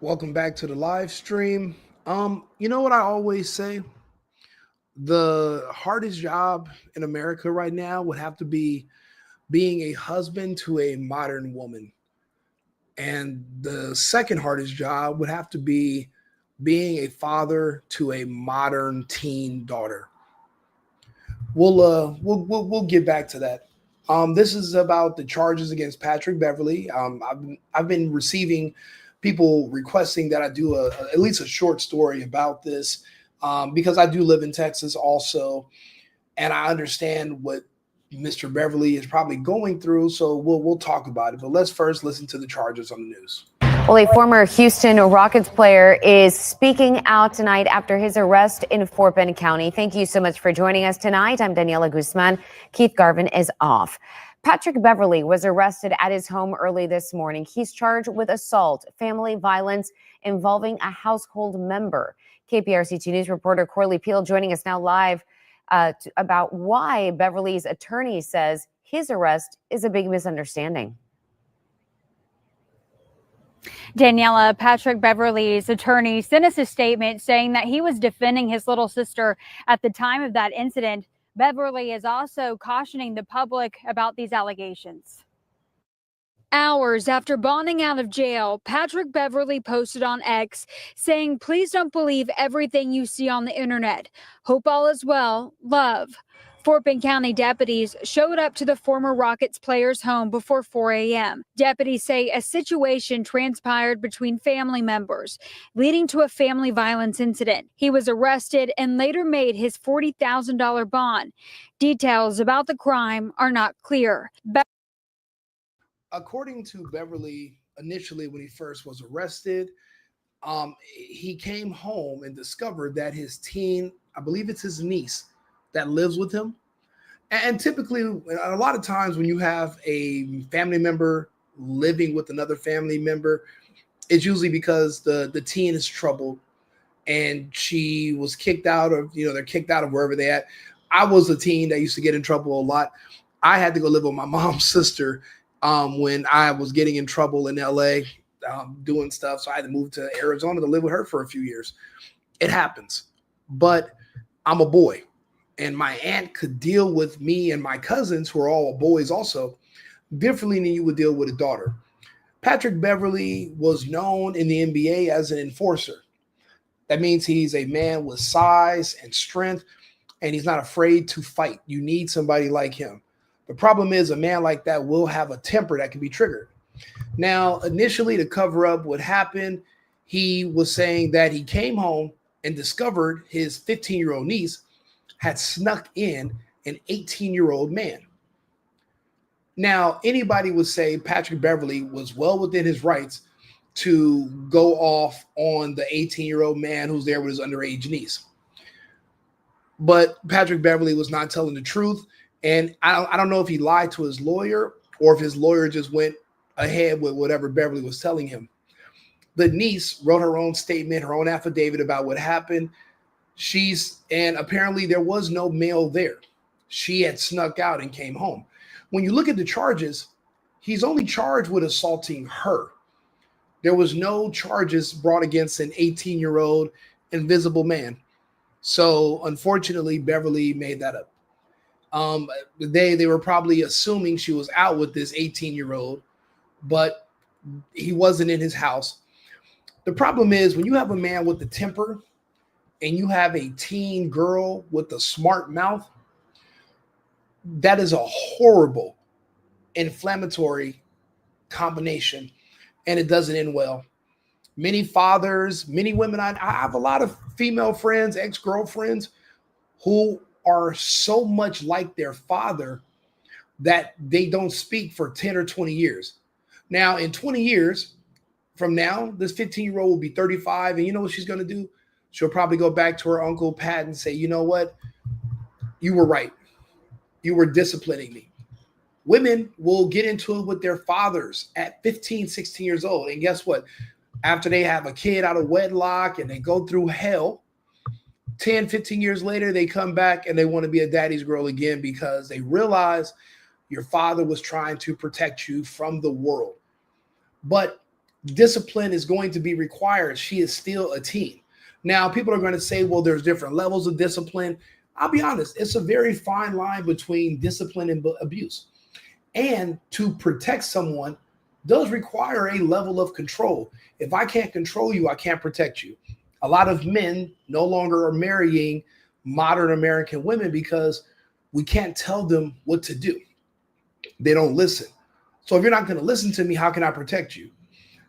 Welcome back to the live stream. You know what I always say? The hardest job in America right now would have to be being a husband to a modern woman. And the second hardest job would have to be being a father to a modern teen daughter. We'll get back to that. This is about the charges against Patrick Beverley. I've been receiving people requesting that I do at least a short story about this because I do live in Texas also, and I understand what Mr. Beverley is probably going through. So we'll talk about it. But let's first listen to the charges on the news. Well, a former Houston Rockets player is speaking out tonight after his arrest in Fort Bend County. Thank you so much for joining us tonight. I'm Daniela Guzman. Keith Garvin is off. Patrick Beverley was arrested at his home early this morning. He's charged with assault, family violence involving a household member. KPRC2 News reporter Corley Peel joining us now live about why Beverley's attorney says his arrest is a big misunderstanding. Daniela, Patrick Beverley's attorney sent us a statement saying that he was defending his little sister at the time of that incident. Beverley is also cautioning the public about these allegations. Hours after bonding out of jail, Patrick Beverley posted on X saying, "Please don't believe everything you see on the internet. Hope all is well. Love." Fort Bend County deputies showed up to the former Rockets player's home before 4 a.m. Deputies say a situation transpired between family members, leading to a family violence incident. He was arrested and later made his $40,000 bond. Details about the crime are not clear. According to Beverley, initially when he first was arrested, he came home and discovered that his teen, I believe it's his niece, that lives with him. And typically, a lot of times when you have a family member living with another family member, it's usually because the teen is troubled and she was kicked out of, they're kicked out of wherever they at. I was a teen that used to get in trouble a lot. I had to go live with my mom's sister when I was getting in trouble in LA doing stuff. So I had to move to Arizona to live with her for a few years. It happens. But I'm a boy. And my aunt could deal with me and my cousins, who are all boys also, differently than you would deal with a daughter. Patrick Beverley was known in the NBA as an enforcer. That means he's a man with size and strength, and he's not afraid to fight. You need somebody like him. The problem is a man like that will have a temper that can be triggered. Now, initially, to cover up what happened, he was saying that he came home and discovered his 15-year-old niece had snuck in an 18-year-old man. Now, anybody would say Patrick Beverley was well within his rights to go off on the 18-year-old man who's there with his underage niece. But Patrick Beverley was not telling the truth. And I don't know if he lied to his lawyer or if his lawyer just went ahead with whatever Beverley was telling him. The niece wrote her own statement, her own affidavit about what happened. And apparently there was no male there. She had snuck out and came home. When you look at the charges, he's only charged with assaulting her. There was no charges brought against an 18-year-old invisible man. So unfortunately, Beverley made that up. They were probably assuming she was out with this 18-year-old, but he wasn't in his house. The problem is when you have a man with the temper and you have a teen girl with a smart mouth, that is a horrible inflammatory combination, and it doesn't end well. Many fathers, many women, I have a lot of female friends, ex-girlfriends who are so much like their father that they don't speak for 10 or 20 years. Now, in 20 years from now, this 15-year-old will be 35, and you know what she's going to do? She'll probably go back to her Uncle Pat and say, you know what? You were right. You were disciplining me. Women will get into it with their fathers at 15, 16 years old. And guess what? After they have a kid out of wedlock and they go through hell, 10, 15 years later, they come back and they want to be a daddy's girl again because they realize your father was trying to protect you from the world. But discipline is going to be required. She is still a teen. Now, people are going to say, well, there's different levels of discipline. I'll be honest, it's a very fine line between discipline and abuse. And to protect someone does require a level of control. If I can't control you, I can't protect you. A lot of men no longer are marrying modern American women because we can't tell them what to do. They don't listen. So if you're not going to listen to me, how can I protect you?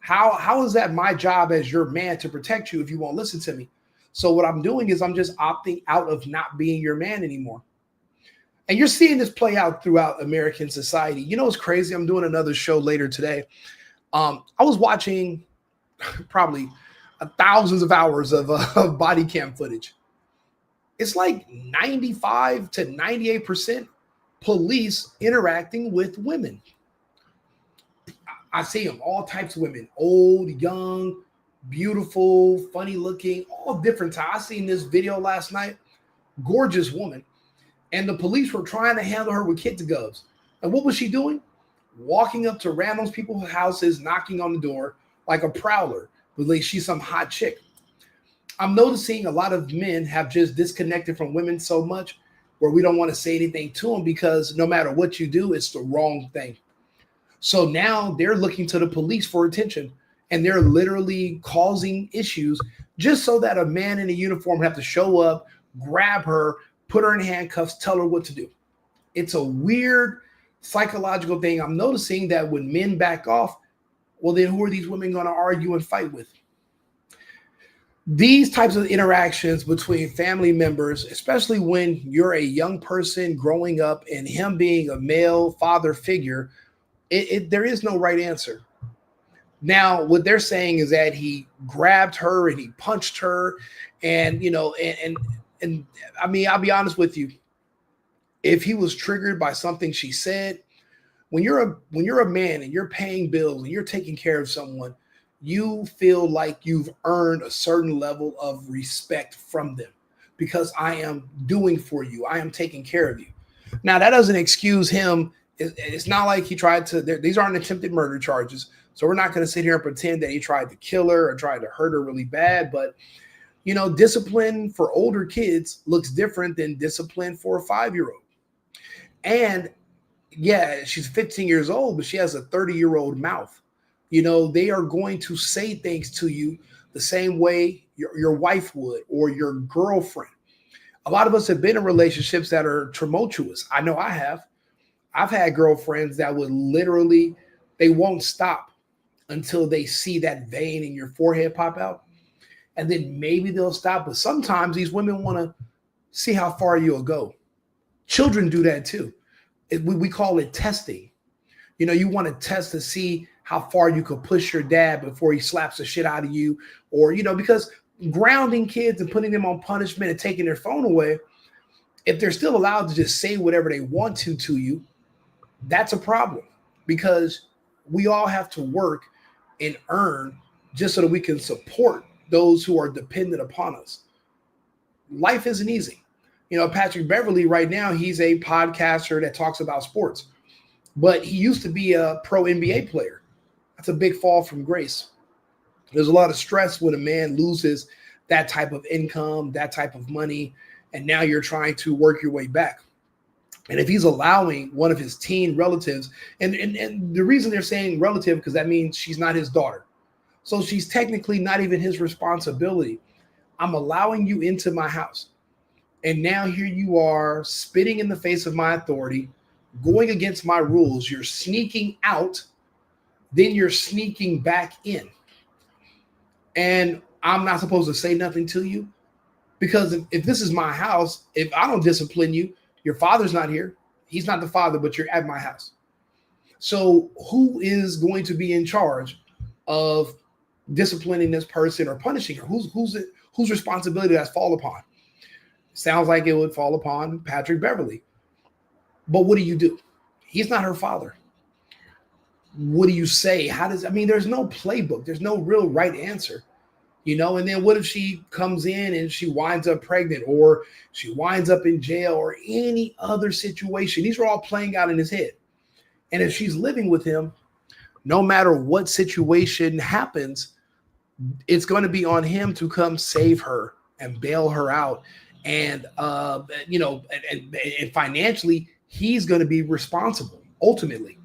How is that my job as your man to protect you if you won't listen to me? So what I'm doing is I'm just opting out of not being your man anymore. And you're seeing this play out throughout American society. You know what's crazy? I'm doing another show later today. I was watching probably thousands of hours of body cam footage. It's like 95 to 98% police interacting with women. I see them, all types of women, old, young, beautiful, funny looking, all different types. I seen this video last night, gorgeous woman, and the police were trying to handle her with kid gloves. And what was she doing? Walking up to random people's houses, knocking on the door like a prowler, like she's some hot chick. I'm noticing a lot of men have just disconnected from women so much where we don't want to say anything to them because no matter what you do, it's the wrong thing. So now they're looking to the police for attention, and they're literally causing issues just so that a man in a uniform have to show up, grab her, put her in handcuffs, tell her what to do. It's a weird psychological thing. I'm noticing that when men back off, well, then who are these women going to argue and fight with? These types of interactions between family members, especially when you're a young person growing up and him being a male father figure, there is no right answer. Now, what they're saying is that he grabbed her and he punched her, and and I mean, I'll be honest with you. If he was triggered by something she said, when you're a man and you're paying bills and you're taking care of someone, you feel like you've earned a certain level of respect from them because I am doing for you. I am taking care of you. Now, that doesn't excuse him. It's not like he tried to, these aren't attempted murder charges. So we're not going to sit here and pretend that he tried to kill her or tried to hurt her really bad. But, discipline for older kids looks different than discipline for a 5-year-old. And yeah, she's 15 years old, but she has a 30-year-old mouth. They are going to say things to you the same way your wife would or your girlfriend. A lot of us have been in relationships that are tumultuous. I know I have. I've had girlfriends that would literally, they won't stop until they see that vein in your forehead pop out. And then maybe they'll stop. But sometimes these women want to see how far you'll go. Children do that too. We call it testing. You want to test to see how far you could push your dad before he slaps the shit out of you. Or, because grounding kids and putting them on punishment and taking their phone away, if they're still allowed to just say whatever they want to you, that's a problem, because we all have to work and earn just so that we can support those who are dependent upon us. Life isn't easy. Patrick Beverley right now, he's a podcaster that talks about sports, but he used to be a pro NBA player. That's a big fall from grace. There's a lot of stress when a man loses that type of income, that type of money, and now you're trying to work your way back. And if he's allowing one of his teen relatives, and the reason they're saying relative, because that means she's not his daughter. So she's technically not even his responsibility. I'm allowing you into my house. And now here you are spitting in the face of my authority, going against my rules. You're sneaking out, then you're sneaking back in. And I'm not supposed to say nothing to you, because if this is my house, if I don't discipline you, your father's not here. He's not the father, but you're at my house. So who is going to be in charge of disciplining this person or punishing her? Whose responsibility does that fall upon? Sounds like it would fall upon Patrick Beverley. But what do? He's not her father. What do you say? There's no playbook. There's no real right answer. And then what if she comes in and she winds up pregnant, or she winds up in jail, or any other situation? These are all playing out in his head. And if she's living with him, no matter what situation happens, it's going to be on him to come save her and bail her out. And, and financially, he's going to be responsible ultimately.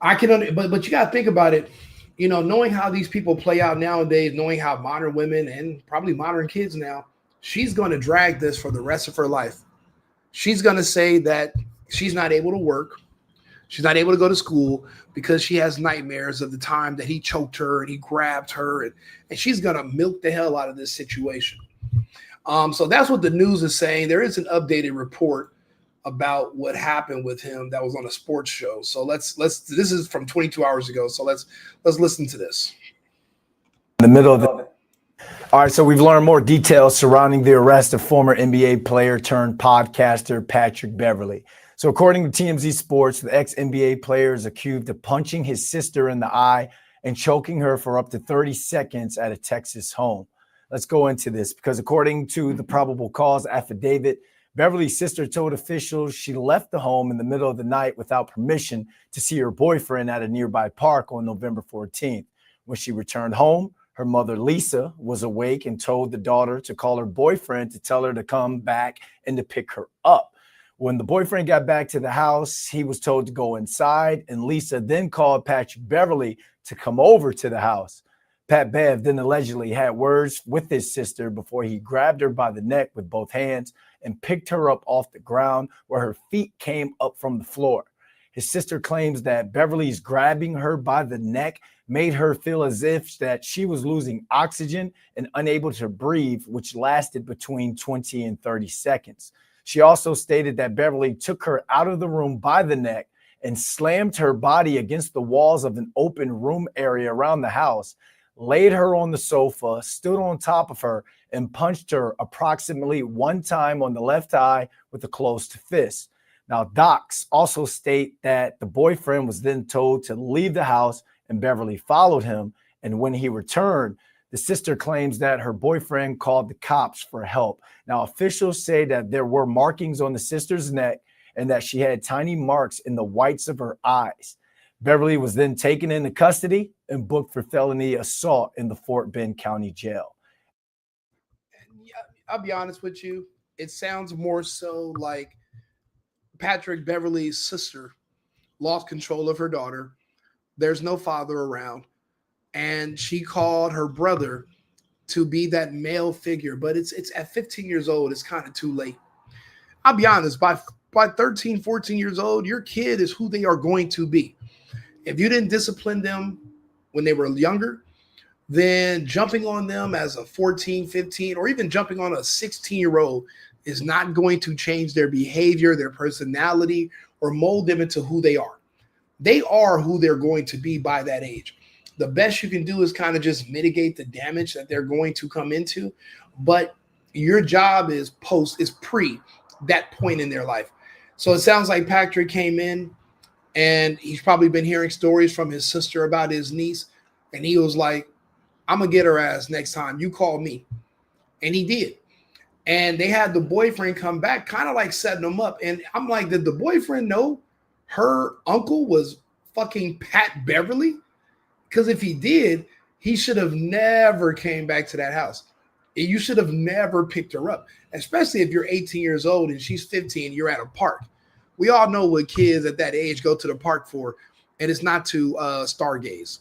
But you got to think about it, knowing how these people play out nowadays, knowing how modern women and probably modern kids now, she's going to drag this for the rest of her life. She's going to say that she's not able to work. She's not able to go to school because she has nightmares of the time that he choked her and he grabbed her. And she's going to milk the hell out of this situation. So that's what the news is saying. There is an updated report about what happened with him that was on a sports show. So let's this is from 22 hours ago. So let's listen to this. In the middle of the All right, so we've learned more details surrounding the arrest of former NBA player turned podcaster Patrick Beverley. So according to TMZ Sports, the ex-NBA player is accused of punching his sister in the eye and choking her for up to 30 seconds at a Texas home. Let's go into this because according to the probable cause affidavit, Beverly's sister told officials she left the home in the middle of the night without permission to see her boyfriend at a nearby park on November 14th. When she returned home, her mother, Lisa, was awake and told the daughter to call her boyfriend to tell her to come back and to pick her up. When the boyfriend got back to the house, he was told to go inside, and Lisa then called Patrick Beverley to come over to the house. Pat Bev then allegedly had words with his sister before he grabbed her by the neck with both hands and picked her up off the ground where her feet came up from the floor. His sister claims that Beverly's grabbing her by the neck made her feel as if that she was losing oxygen and unable to breathe, which lasted between 20 and 30 seconds. She also stated that Beverly took her out of the room by the neck and slammed her body against the walls of an open room area around the house, laid her on the sofa, stood on top of her, and punched her approximately one time on the left eye with a closed fist. Now, docs also state that the boyfriend was then told to leave the house and Beverly followed him. And when he returned, the sister claims that her boyfriend called the cops for help. Now, officials say that there were markings on the sister's neck and that she had tiny marks in the whites of her eyes. Beverly was then taken into custody and booked for felony assault in the Fort Bend County Jail. I'll be honest with you. It sounds more so like Patrick Beverley's sister lost control of her daughter. There's no father around. And she called her brother to be that male figure. But it's at 15 years old, it's kind of too late. I'll be honest, by 13, 14 years old, your kid is who they are going to be. If you didn't discipline them when they were younger, then jumping on them as a 14, 15, or even jumping on a 16-year-old is not going to change their behavior, their personality, or mold them into who they are. They are who they're going to be by that age. The best you can do is kind of just mitigate the damage that they're going to come into. But your job is pre that point in their life. So it sounds like Patrick came in and he's probably been hearing stories from his sister about his niece. And he was like, I'm going to get her ass next time. You call me. And he did. And they had the boyfriend come back, kind of like setting them up. And I'm like, did the boyfriend know her uncle was fucking Pat Beverley? Because if he did, he should have never came back to that house. You should have never picked her up, especially if you're 18 years old and she's 15, you're at a park. We all know what kids at that age go to the park for, and it's not to stargaze.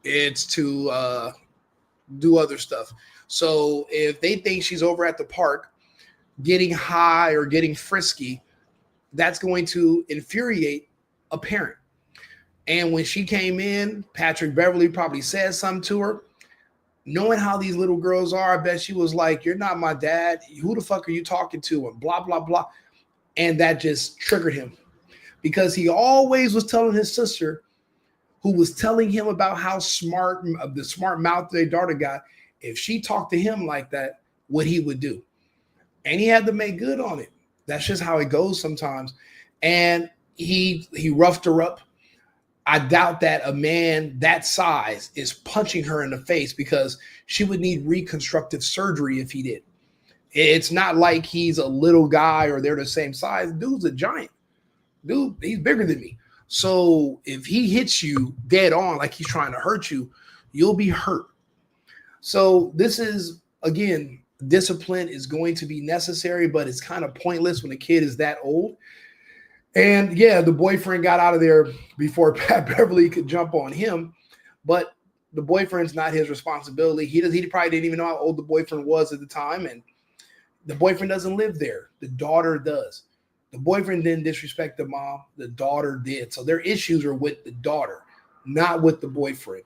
It's to do other stuff. So if they think she's over at the park getting high or getting frisky, that's going to infuriate a parent. And when she came in, Patrick Beverley probably said something to her. Knowing how these little girls are, I bet she was like, you're not my dad. Who the fuck are you talking to? And blah, blah, blah. And that just triggered him because he always was telling his sister, who was telling him about how smart, the smart mouth their daughter got, if she talked to him like that, what he would do. And he had to make good on it. That's just how it goes sometimes. And he roughed her up. I doubt that a man that size is punching her in the face because she would need reconstructive surgery if he did. It's not like he's a little guy or they're the same size. Dude's a giant. Dude, he's bigger than me. So if he hits you dead on, like he's trying to hurt you, you'll be hurt. So this is, again, discipline is going to be necessary, but it's kind of pointless when a kid is that old. And yeah, the boyfriend got out of there before Pat Beverley could jump on him, but the boyfriend's not his responsibility. He probably didn't even know how old the boyfriend was at the time, and the boyfriend doesn't live there. The daughter does. The boyfriend didn't disrespect the mom. The daughter did. So their issues are with the daughter, not with the boyfriend.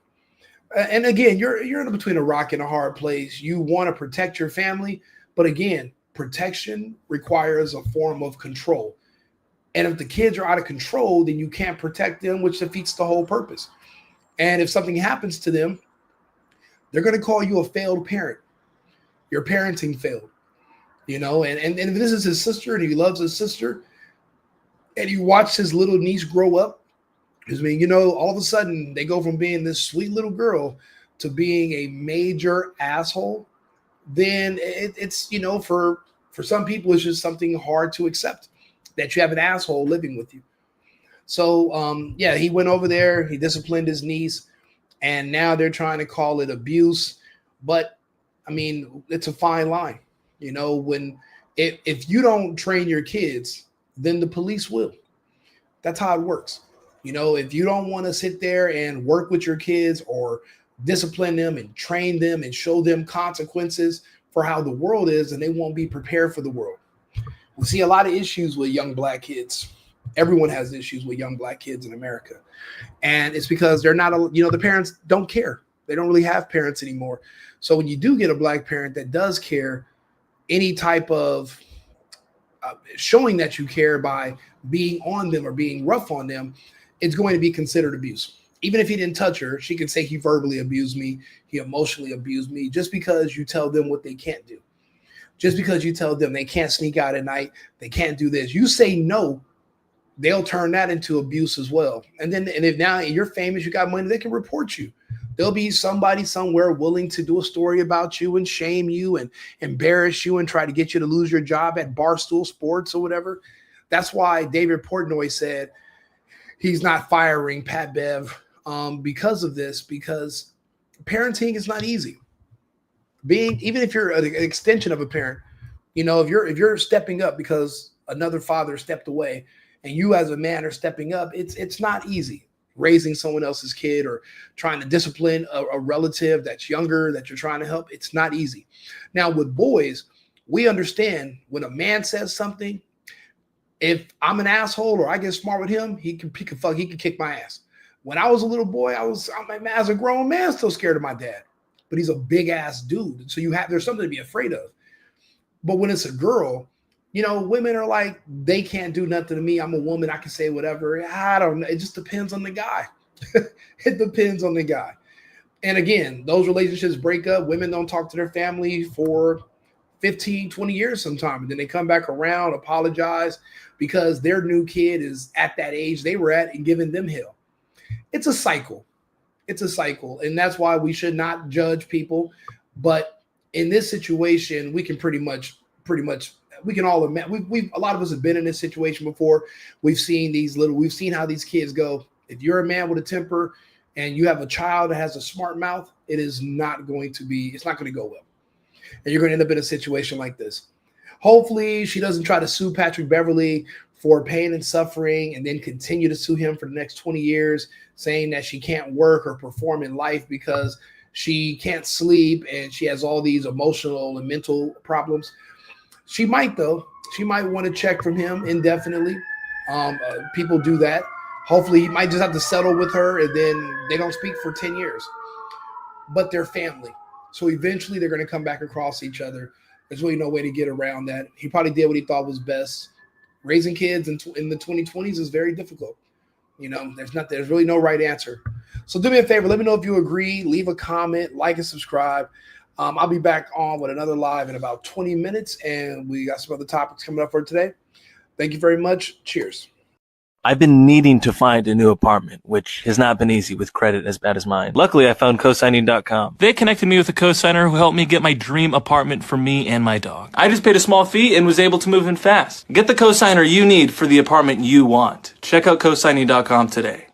And again, you're in between a rock and a hard place. You want to protect your family, but again, protection requires a form of control. And if the kids are out of control, then you can't protect them, which defeats the whole purpose. And if something happens to them, they're going to call you a failed parent. Your parenting failed, and if this is his sister and he loves his sister and he watched his little niece grow up, all of a sudden they go from being this sweet little girl to being a major asshole, then it's for some people, it's just something hard to accept that you have an asshole living with you. So, he went over there, he disciplined his niece, and now they're trying to call it abuse. But, it's a fine line. If you don't train your kids, then the police will. That's how it works. If you don't want to sit there and work with your kids or discipline them and train them and show them consequences for how the world is, then they won't be prepared for the world. We see a lot of issues with young black kids. Everyone has issues with young black kids in America. And it's because they're not, the parents don't care. They don't really have parents anymore. So when you do get a black parent that does care, any type of showing that you care by being on them or being rough on them, it's going to be considered abuse. Even if he didn't touch her, she could say he verbally abused me, he emotionally abused me, just because you tell them what they can't do. Just because you tell them they can't sneak out at night, they can't do this. You say no, they'll turn that into abuse as well. And if now you're famous, you got money, they can report you. There'll be somebody somewhere willing to do a story about you and shame you and embarrass you and try to get you to lose your job at Barstool Sports or whatever. That's why David Portnoy said he's not firing Pat Bev because of this, because parenting is not easy. Even if you're an extension of a parent, if you're stepping up because another father stepped away and you as a man are stepping up, it's not easy raising someone else's kid or trying to discipline a relative that's younger that you're trying to help. It's not easy. Now with boys, we understand when a man says something, if I'm an asshole or I get smart with him, he can kick my ass. When I was a little boy, I'm as a grown man still scared of my dad. But he's a big ass dude. So there's something to be afraid of. But when it's a girl, women are like, they can't do nothing to me. I'm a woman. I can say whatever. I don't know. It just depends on the guy. It depends on the guy. And again, those relationships break up. Women don't talk to their family for 15, 20 years sometime. And then they come back around, apologize because their new kid is at that age they were at and giving them hell. It's a cycle. It's a cycle. And that's why we should not judge people. But in this situation, we can pretty much, we can all admit, a lot of us have been in this situation before. We've seen how these kids go. If you're a man with a temper and you have a child that has a smart mouth, it's not going to go well. And you're going to end up in a situation like this. Hopefully she doesn't try to sue Patrick Beverley for pain and suffering and then continue to sue him for the next 20 years, saying that she can't work or perform in life because she can't sleep and she has all these emotional and mental problems. She might, though. She might want to check from him indefinitely. People do that. Hopefully he might just have to settle with her and then they don't speak for 10 years. But they're family. So eventually they're going to come back across each other. There's really no way to get around that. He probably did what he thought was best. Raising kids in the 2020s is very difficult. There's really no right answer. So do me a favor. Let me know if you agree. Leave a comment, like and subscribe. I'll be back on with another live in about 20 minutes. And we got some other topics coming up for today. Thank you very much. Cheers. I've been needing to find a new apartment, which has not been easy with credit as bad as mine. Luckily, I found cosigning.com. They connected me with a cosigner who helped me get my dream apartment for me and my dog. I just paid a small fee and was able to move in fast. Get the cosigner you need for the apartment you want. Check out cosigning.com today.